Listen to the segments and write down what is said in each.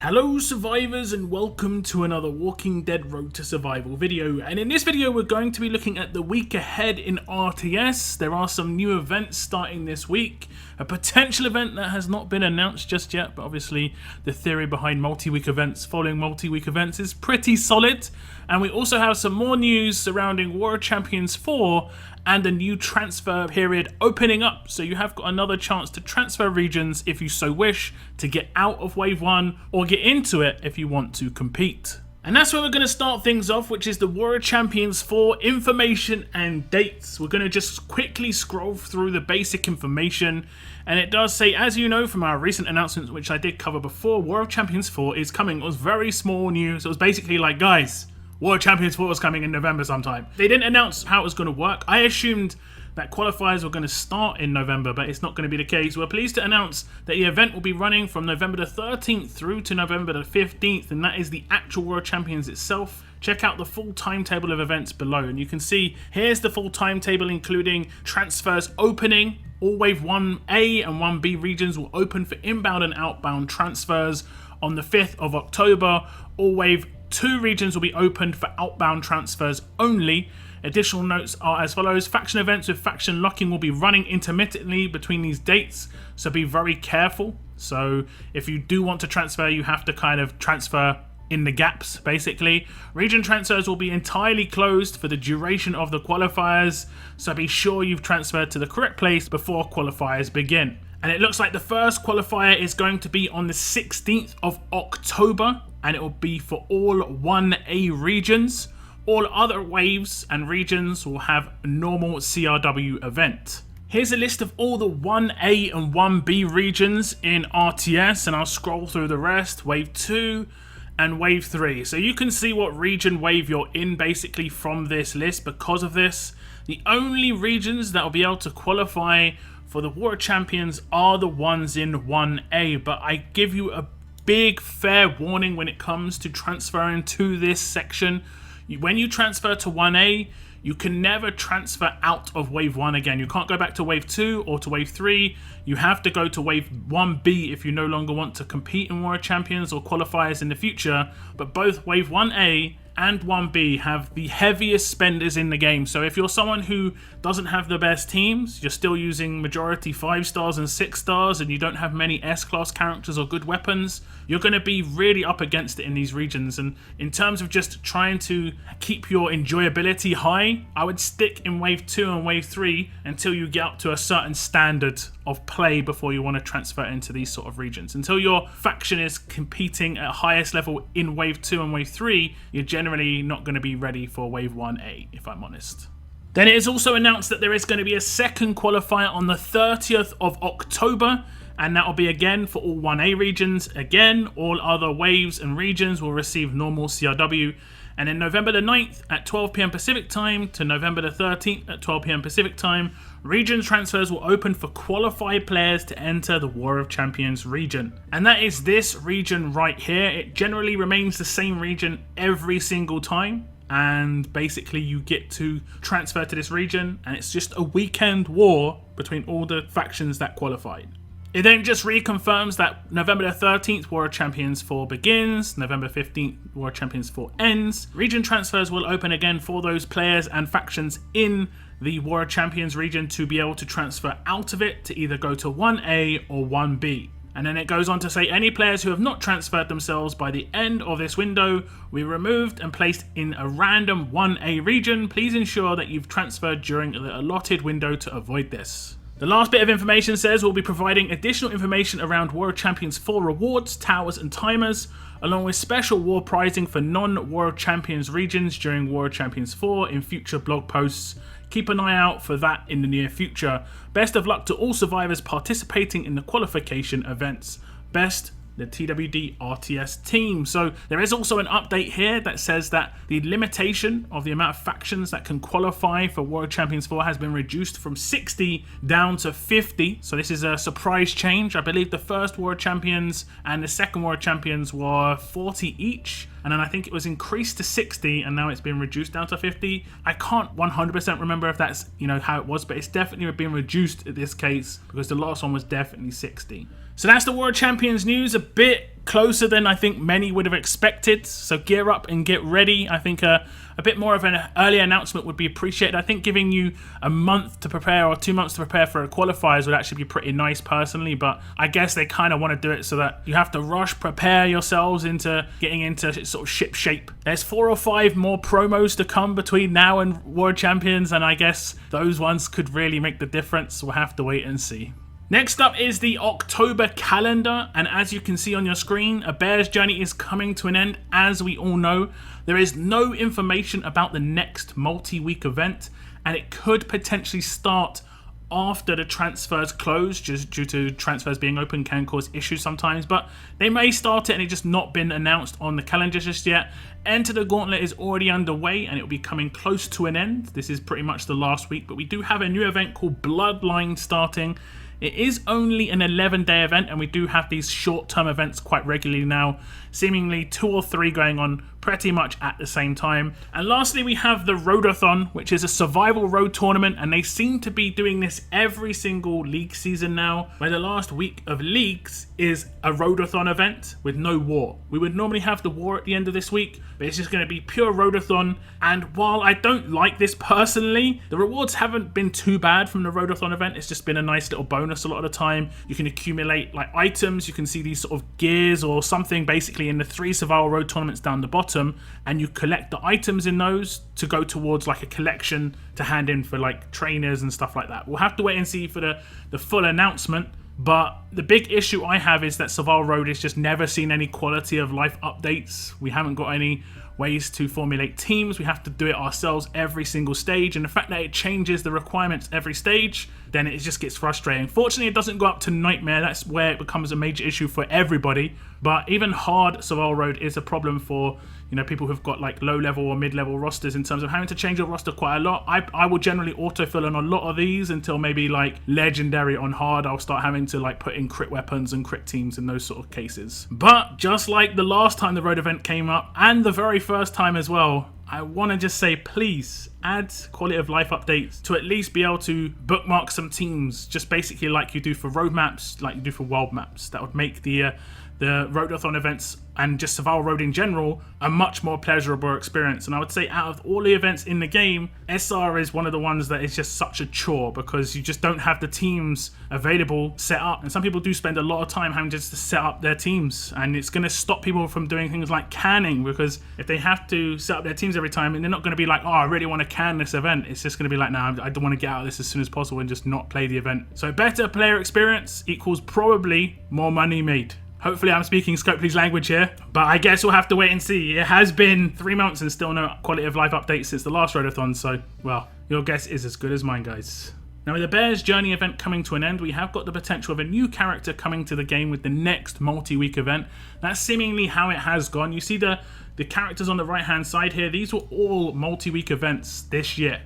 Hello survivors and welcome to another Walking Dead Road to Survival video, and in this video we're going to be looking at the week ahead in RTS. There are some new events starting this week, a potential event that has not been announced just yet, but obviously the theory behind multi-week events following multi-week events is pretty solid. And we also have some more news surrounding War of Champions 4 and a new transfer period opening up, so you have got another chance to transfer regions if you so wish, to get out of Wave 1 or get into it if you want to compete. And that's where we're going to start things off, which is the War of Champions 4 information and dates. We're going to just quickly scroll through the basic information, and it does say, as you know from our recent announcements, which I did cover before, War of Champions 4 is coming. It was very small news. It was basically like, guys, War of Champions 4 was coming in November sometime. They didn't announce how it was going to work. I assumed that qualifiers were going to start in November, but it's not going to be the case. We're pleased to announce that the event will be running from November the 13th through to November the 15th, and that is the actual War of Champions itself. Check out the full timetable of events below, and you can see here's the full timetable, including transfers opening. All Wave 1A and 1B regions will open for inbound and outbound transfers on the 5th of October. All Wave 2 regions will be opened for outbound transfers only. Additional notes are as follows. Faction events with faction locking will be running intermittently between these dates, so be very careful. So if you do want to transfer, you have to kind of transfer in the gaps, basically. Region transfers will be entirely closed for the duration of the qualifiers, so be sure you've transferred to the correct place before qualifiers begin. And it looks like the first qualifier is going to be on the 16th of October, and it will be for all 1A regions. All other waves and regions will have a normal CRW event. Here's a list of all the 1A and 1B regions in RTS, and I'll scroll through the rest. Wave 2 and Wave 3. So you can see what region wave you're in basically from this list. Because of this, the only regions that will be able to qualify for the War of Champions are the ones in 1A, but I give you a big fair warning when it comes to transferring to this section. When you transfer to 1A, you can never transfer out of Wave 1 again. You can't go back to Wave 2 or to Wave 3. You have to go to Wave 1B if you no longer want to compete in War of Champions or qualifiers in the future. But both Wave 1A and 1B have the heaviest spenders in the game. So if you're someone who doesn't have the best teams, you're still using majority 5 stars and 6 stars, and you don't have many S-class characters or good weapons, you're going to be really up against it in these regions. And in terms of just trying to keep your enjoyability high, I would stick in Wave 2 and Wave 3 until you get up to a certain standard of play before you want to transfer into these sort of regions. Until your faction is competing at highest level in Wave 2 and Wave 3, you're generally not going to be ready for Wave 1A, if I'm honest. Then it is also announced that there is going to be a second qualifier on the 30th of October, and that will be again for all 1A regions. Again, all other waves and regions will receive normal CRW. And then November the 9th at 12 PM Pacific time to November the 13th at 12 PM Pacific time, region transfers will open for qualified players to enter the War of Champions region. And that is this region right here. It generally remains the same region every single time. And basically you get to transfer to this region, and it's just a weekend war between all the factions that qualified. It then just reconfirms that November the 13th War of Champions 4 begins, November 15th War of Champions 4 ends. Region transfers will open again for those players and factions in the War of Champions region to be able to transfer out of it to either go to 1A or 1B. And then it goes on to say any players who have not transferred themselves by the end of this window will be removed and placed in a random 1A region. Please ensure that you've transferred during the allotted window to avoid this. The last bit of information says we'll be providing additional information around War of Champions 4 rewards, towers and timers, along with special war prizing for non-War of Champions regions during War of Champions 4 in future blog posts. Keep an eye out for that in the near future. Best of luck to all survivors participating in the qualification events. Best, the TWD RTS team. So there is also an update here that says that the limitation of the amount of factions that can qualify for War of Champions 4 has been reduced from 60 down to 50. So this is a surprise change. I believe the first War of Champions and the second War of Champions were 40 each. And then I think it was increased to 60, and now it's been reduced down to 50. I can't 100% remember if that's, how it was, but it's definitely been reduced in this case because the last one was definitely 60. So that's the World Champions news, a bit closer than I think many would have expected. So gear up and get ready. I think a bit more of an early announcement would be appreciated. I think giving you a month to prepare or 2 months to prepare for qualifiers would actually be pretty nice personally, but I guess they kind of want to do it so that you have to rush, prepare yourselves into getting into sort of ship shape. There's 4 or 5 more promos to come between now and World Champions, and I guess those ones could really make the difference. We'll have to wait and see. Next up is the October calendar, and as you can see on your screen, A Bear's Journey is coming to an end. As we all know, there is no information about the next multi-week event, and it could potentially start after the transfers close, just due to transfers being open can cause issues sometimes, but they may start it and it's just not been announced on the calendar just yet. Enter the Gauntlet is already underway and it will be coming close to an end. This is pretty much the last week, but we do have a new event called Bloodline starting. It is only an 11-day event, and we do have these short-term events quite regularly now, seemingly 2 or 3 going on pretty much at the same time. And lastly, we have the Roadathon, which is a survival road tournament, and they seem to be doing this every single league season now, where the last week of leagues is a Roadathon event with no war. We would normally have the war at the end of this week, but it's just going to be pure Roadathon. And while I don't like this personally, the rewards haven't been too bad from the Roadathon event. It's just been a nice little bonus a lot of the time. You can accumulate like items, you can see these sort of gears or something basically in the 3 survival road tournaments down the bottom, and you collect the items in those to go towards like a collection to hand in for like trainers and stuff like that. We'll have to wait and see for the full announcement. But the big issue I have is that Survival Road has just never seen any quality of life updates. We haven't got any ways to formulate teams. We have to do it ourselves every single stage, and the fact that it changes the requirements every stage, then it just gets frustrating. Fortunately, it doesn't go up to Nightmare. That's where it becomes a major issue for everybody. But even hard Survival Road is a problem for, you know, people who've got like low-level or mid-level rosters in terms of having to change your roster quite a lot. I will generally autofill on a lot of these until maybe like Legendary on hard. I'll start having to like put in crit weapons and crit teams in those sort of cases. But just like the last time the road event came up, and the very first time as well, I want to just say, please add quality of life updates to at least be able to bookmark some teams, just basically like you do for road maps, like you do for world maps. That would make the Roadathon events and just Survival Road in general a much more pleasurable experience. And I would say out of all the events in the game, SR is one of the ones that is just such a chore, because you just don't have the teams available set up. And some people do spend a lot of time having just to set up their teams, and it's going to stop people from doing things like canning, because if they have to set up their teams every time, and they're not going to be like, oh, I really want to can this event. It's just going to be like, nah, I don't want to get out of this as soon as possible and just not play the event. So better player experience equals probably more money made. Hopefully I'm speaking Scopely's language here, but I guess we'll have to wait and see. It has been 3 months and still no quality of life updates since the last Roadathon, so, well, your guess is as good as mine, guys. Now, with the Bear's Journey event coming to an end, we have got the potential of a new character coming to the game with the next multi-week event. That's seemingly how it has gone. You see the characters on the right-hand side here. These were all multi-week events this year.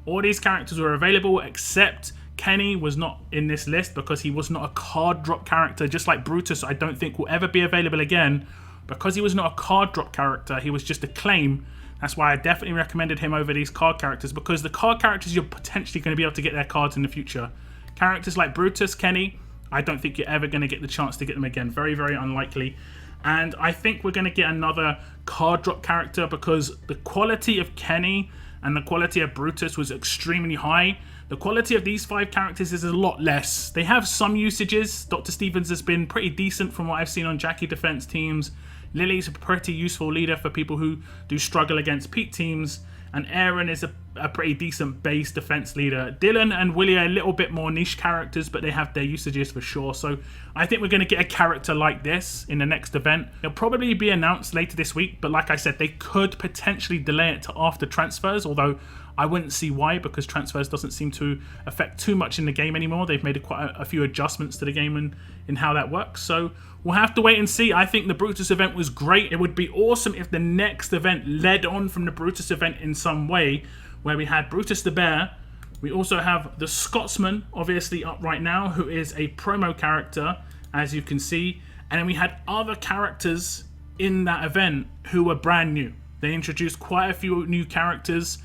All these characters were available except Kenny was not in this list because he was not a card drop character. Just like Brutus, I don't think will ever be available again because he was not a card drop character. He was just a claim. That's why I definitely recommended him over these card characters, because the card characters, you're potentially going to be able to get their cards in the future. Characters like Brutus, Kenny, I don't think you're ever going to get the chance to get them again. Very, very unlikely. And I think we're going to get another card drop character, because the quality of Kenny and the quality of Brutus was extremely high. The quality of these 5 characters is a lot less. They have some usages. Dr. Stevens has been pretty decent from what I've seen on Jackie defense teams. Lily's a pretty useful leader for people who do struggle against peak teams. And Aaron is a pretty decent base defense leader. Dylan and Willie are a little bit more niche characters, but they have their usages for sure. So I think we're going to get a character like this in the next event. It'll probably be announced later this week, but like I said, they could potentially delay it to after transfers, although I wouldn't see why, because transfers doesn't seem to affect too much in the game anymore. They've made quite a few adjustments to the game in how that works. So we'll have to wait and see. I think the Brutus event was great. It would be awesome if the next event led on from the Brutus event in some way, where we had Brutus the Bear. We also have the Scotsman, obviously up right now, who is a promo character, as you can see. And then we had other characters in that event who were brand new. They introduced quite a few new characters,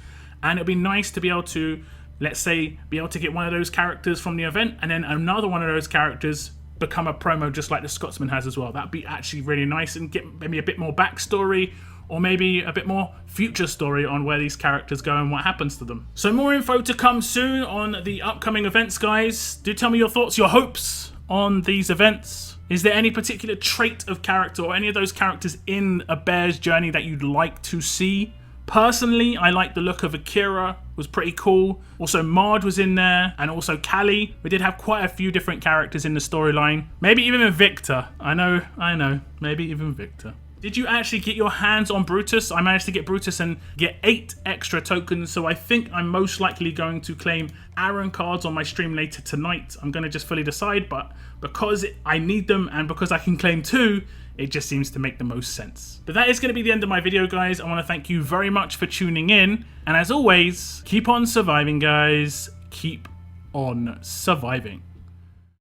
and it'd be nice to be able to, let's say, be able to get one of those characters from the event and then another one of those characters become a promo just like the Scotsman has as well. That'd be actually really nice, and get maybe a bit more backstory, or maybe a bit more future story on where these characters go and what happens to them. So more info to come soon on the upcoming events, guys. Do tell me your thoughts, your hopes on these events. Is there any particular trait of character or any of those characters in a Bear's journey that you'd like to see? Personally, I like the look of Akira, was pretty cool. Also, Mard was in there, and also Callie. We did have quite a few different characters in the storyline. Maybe even Victor. I know, maybe even Victor. Did you actually get your hands on Brutus? I managed to get Brutus and get 8 extra tokens, so I think I'm most likely going to claim Aaron cards on my stream later tonight. I'm going to just fully decide, but because I need them and because I can claim 2, it just seems to make the most sense. But that is going to be the end of my video, guys. I want to thank you very much for tuning in, and as always, keep on surviving, guys. Keep on surviving.